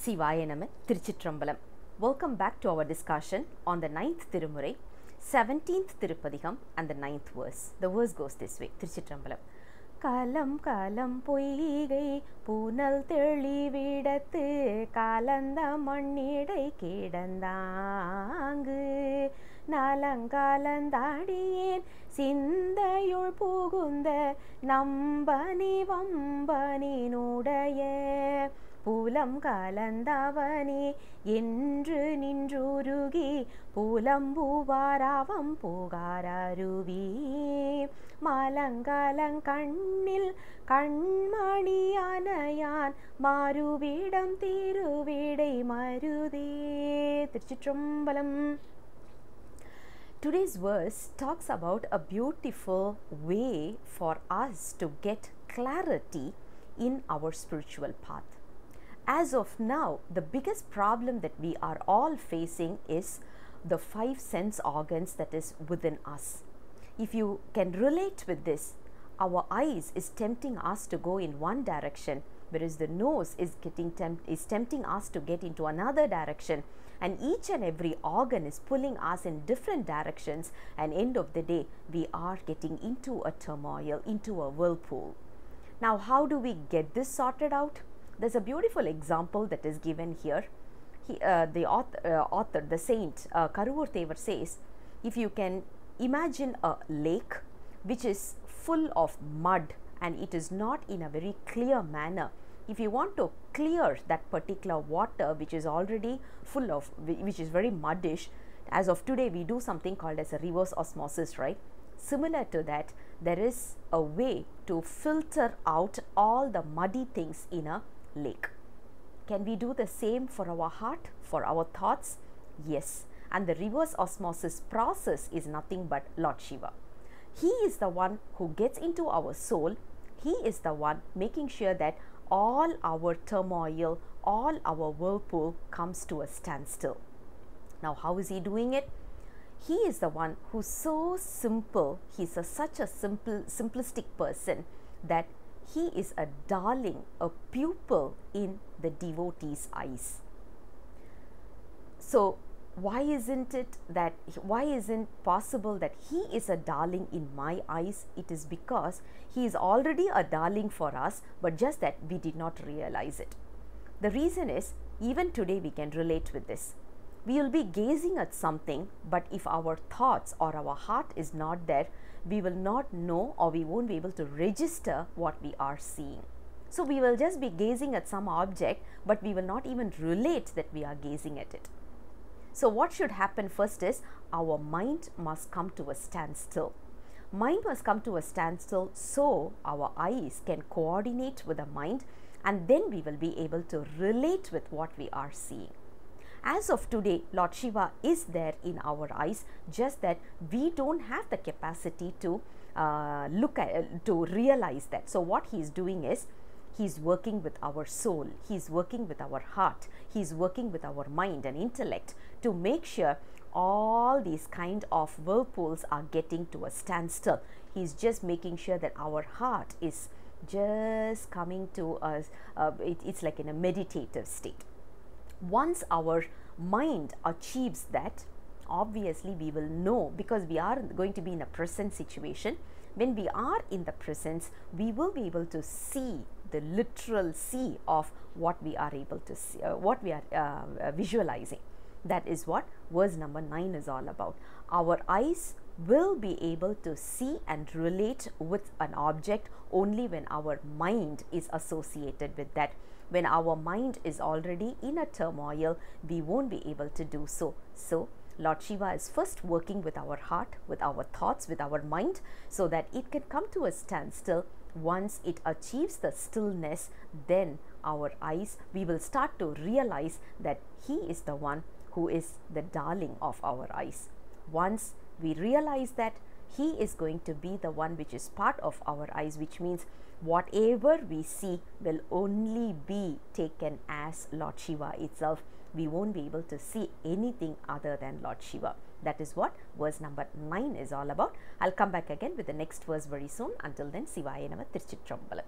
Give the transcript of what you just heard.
Sivaya Nama Thiruchitrambalam. Welcome back to our discussion on the 9th Tirumurai, 17th Tirupathikam and the 9th verse. The verse goes this way, Thiruchitrambalam. Kalam kalam poigai punal thelividathu kalanda mannidai kidandangu nalangalandadiyen sindayul pugunda nambani vambaninudaye பூலம் கலந்தவனே என்று நின்றுருகி புலம்புவாராவம் புகாரருவி மலங்கலங்கண்ணில் கண்மணியானயான் மாறுவிடம் திருவிடை மருதே. திருச்சிற்றம்பலம். Today's verse talks about a beautiful way for us to get clarity in our spiritual path. As of now, the biggest problem that we are all facing is the 5 sense organs that is within us. If you can relate with this, our eyes is tempting us to go in one direction, whereas the nose is tempting us to get into another direction, and each and every organ is pulling us in different directions, and end of the day we are getting into a turmoil, into a whirlpool. Now, how do we get this sorted out? There's a beautiful example that is given here. The author, the saint Karuvoor Thevar says, if you can imagine a lake which is full of mud and it is not in a very clear manner, if you want to clear that particular water which is already full of, which is very muddish, as of today we do something called as a reverse osmosis, right? Similar to that, there is a way to filter out all the muddy things in a lake. Can we do the same for our heart, for our thoughts? Yes. And the reverse osmosis process is nothing but Lord Shiva. He is the one who gets into our soul. He is the one making sure that all our turmoil, all our whirlpool comes to a standstill. Now, how is he doing it? He is the one who's so simple. He's such a simplistic person that he is a darling, a pupil in the devotee's eyes. So why isn't possible that he is a darling in my eyes? It is because he is already a darling for us, but just that we did not realize it. The reason is, even today we can relate with this. We will be gazing at something, but if our thoughts or our heart is not there, we will not know, or we won't be able to register what we are seeing. So we will just be gazing at some object, but we will not even relate that we are gazing at it. So what should happen first is, our mind must come to a standstill. Mind must come to a standstill so our eyes can coordinate with the mind, and then we will be able to relate with what we are seeing. As of today, Lord Shiva is there in our eyes, just that we don't have the capacity to to realize that. So what he is doing is, he is working with our soul, he is working with our heart, he is working with our mind and intellect to make sure all these kind of whirlpools are getting to a standstill. He is just making sure that our heart is just coming to us, it's like in a meditative state. Once our mind achieves that, obviously we will know, because we are going to be in a present situation. When we are in the presence, we will be able to see the literal see of what we are able to see, what we are visualizing. That is what verse number 9 is all about. Our eyes will be able to see and relate with an object only when our mind is associated with that. When our mind is already in a turmoil, we won't be able to do so. So Lord Shiva is first working with our heart, with our thoughts, with our mind, so that it can come to a standstill. Once it achieves the stillness, then our eyes, we will start to realize that he is the one who is the darling of our eyes. Once we realize that, he is going to be the one which is part of our eyes, which means whatever we see will only be taken as Lord Shiva itself. We won't be able to see anything other than Lord Shiva. That is what verse number 9 is all about. I'll come back again with the next verse very soon. Until then, Sivaya Nama Thiruchitrambalam.